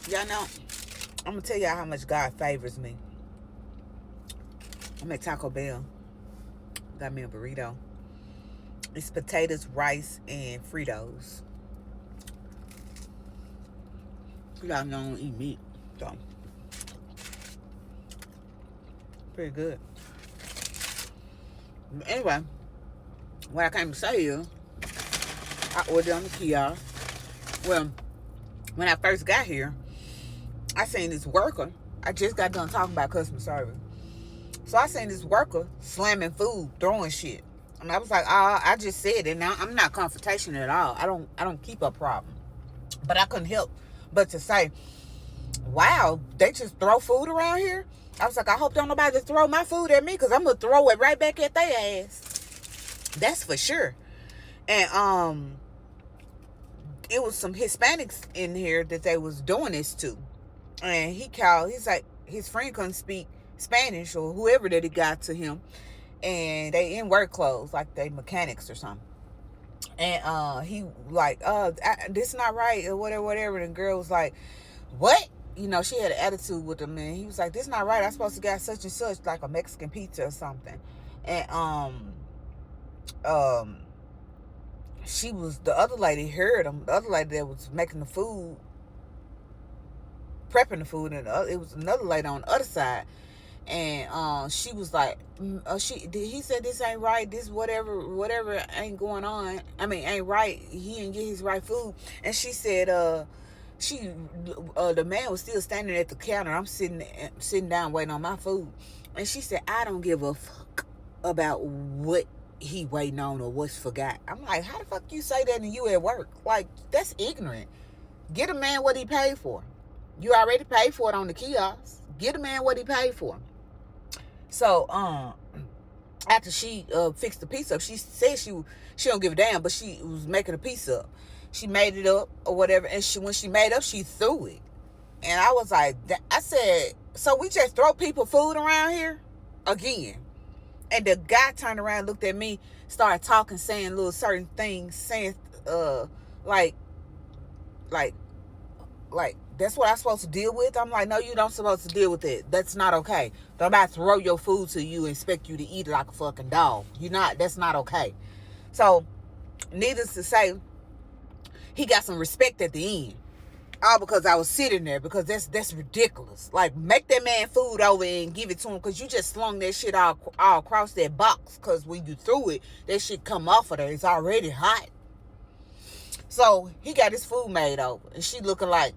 Y'all know, I'm gonna tell y'all how much God favors me. I'm at Taco Bell. Got me a burrito. It's potatoes, rice, and Fritos. Y'all know I don't eat meat, so pretty good. Anyway, what I came to say is, I ordered on the kiosk. Well, when I first got here, I seen this worker. I just got done talking about customer service. So I seen this worker slamming food, throwing shit. And I was like, I just said it. Now I'm not confrontational at all. I don't keep a problem. But I couldn't help but to say, wow, they just throw food around here? I was like, I hope don't nobody throw my food at me, because I'm gonna throw it right back at their ass. That's for sure. And it was some Hispanics in here that they was doing this to. And he's like, his friend couldn't speak Spanish, or whoever that he got to him, and they in work clothes, like they mechanics or something. And he like, this not right, or whatever. And the girl was like, what? She had an attitude with him, and he was like, this not right. I'm supposed to get such and such, like a Mexican pizza or something. And the other lady heard him. The other lady that was making the food, prepping the food, and it was another lady on the other side. And she was like, he said this ain't right, this whatever ain't going on. I mean, ain't right. He didn't get his right food. And she said, the man was still standing at the counter. I'm sitting down waiting on my food. And she said, I don't give a fuck about what he waiting on or what's forgot. I'm like, how the fuck you say that and you at work? Like, that's ignorant. Get a man what he paid for. You already paid for it on the kiosk. Get a man what he paid for. So after she fixed the pizza up, she said she don't give a damn, but she was making a pizza up. She made it up or whatever, and when she made up, she threw it. And I was like, I said, so we just throw people food around here again? And the guy turned around, looked at me, started talking, saying little certain things, saying like that's what I'm supposed to deal with. I'm like, no, you don't supposed to deal with it. That's not okay. Don't about throw your food to you and expect you to eat it like a fucking dog. That's not okay. So, needless to say, he got some respect at the end. All because I was sitting there, because that's ridiculous. Like, make that man food over and give it to him, because you just slung that shit all across that box, because when you threw it, that shit come off of there. It's already hot. So, he got his food made over, and she looking like,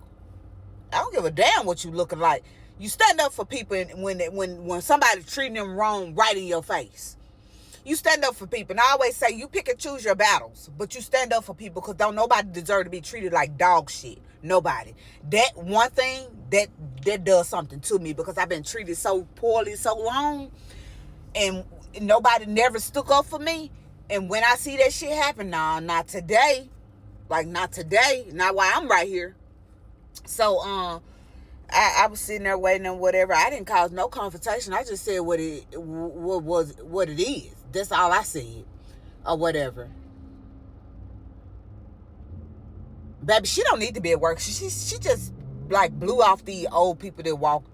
I don't give a damn what you looking like. You stand up for people when somebody treating them wrong right in your face. You stand up for people. And I always say, you pick and choose your battles, but you stand up for people, because don't nobody deserve to be treated like dog shit. Nobody. That one thing, that does something to me, because I've been treated so poorly so long, and nobody never stuck up for me. And when I see that shit happen, nah, not today. Like, not today. Not while I'm right here. So, I was sitting there waiting on whatever. I didn't cause no confrontation. I just said what it is. That's all I said, or whatever. Baby, she don't need to be at work. She just like blew off the old people that walked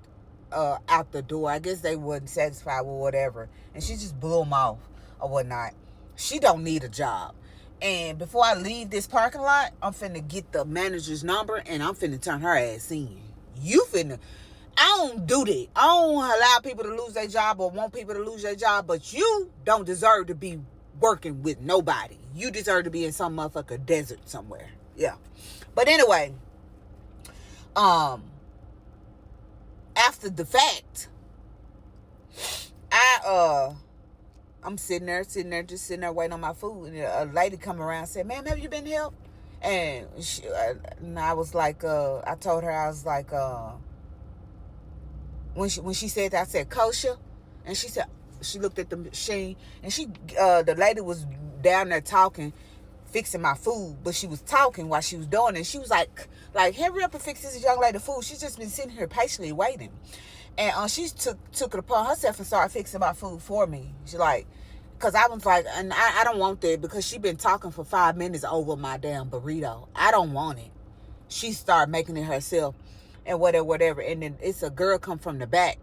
out the door. I guess they wasn't satisfied with whatever, and she just blew them off or whatnot. She don't need a job. And before I leave this parking lot, I'm finna get the manager's number, and I'm finna turn her ass in. I don't do that. I don't allow people to lose their job or want people to lose their job, but you don't deserve to be working with nobody. You deserve to be in some motherfucker desert somewhere. Yeah. But anyway, after the fact, I'm sitting there, waiting on my food. And a lady come around and said, ma'am, have you been helped? And I was like, I told her, I was like, when she said that, I said, kosher. And she said, she looked at the machine, and the lady was down there talking, fixing my food, but she was talking while she was doing it. She was like, hurry up and fix this young lady food. She's just been sitting here patiently waiting. And she took it upon herself and started fixing my food for me. She like, because I was like, and I don't want that, because she been talking for 5 minutes over my damn burrito. I don't want it. She started making it herself. and whatever. And then it's a girl come from the back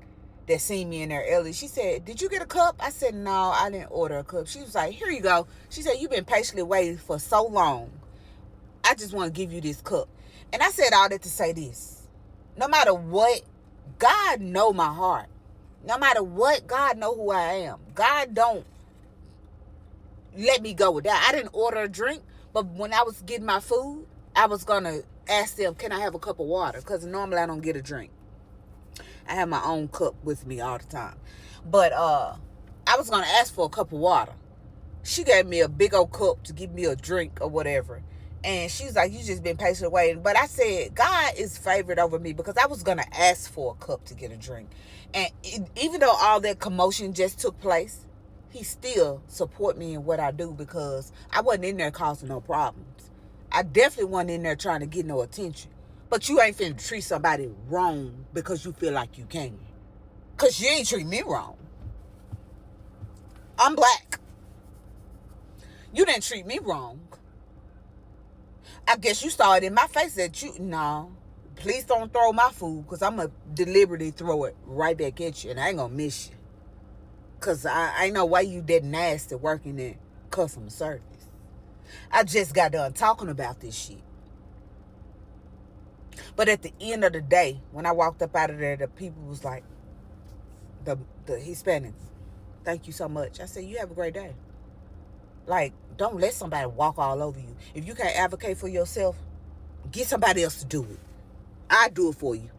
that seen me in there early. She said, "Did you get a cup?" I said, "No, I didn't order a cup." She was like, "Here you go." She said, "You've been patiently waiting for so long. I just want to give you this cup." And I said all that to say this. No matter what, God know my heart. No matter what, God know who I am. God don't let me go with that. I didn't order a drink, but when I was getting my food, I was going to ask them, "Can I have a cup of water?" Because normally I don't get a drink. I have my own cup with me all the time. But I was going to ask for a cup of water. She gave me a big old cup to give me a drink or whatever. And she's like, "You just been patient waiting." But I said, God is favored over me, because I was going to ask for a cup to get a drink. And even though all that commotion just took place, he still support me in what I do, because I wasn't in there causing no problems. I definitely wasn't in there trying to get no attention. But you ain't finna treat somebody wrong because you feel like you can. Because you ain't treat me wrong. I'm black. You didn't treat me wrong. I guess you saw it in my face that no, please don't throw my food, because I'm going to deliberately throw it right back at you, and I ain't going to miss you. Because I ain't know why you that nasty working in customer service. I just got done talking about this shit. But at the end of the day, when I walked up out of there, the people was like, the Hispanics, "Thank you so much." I said, "You have a great day." Like, don't let somebody walk all over you. If you can't advocate for yourself, get somebody else to do it. I do it for you.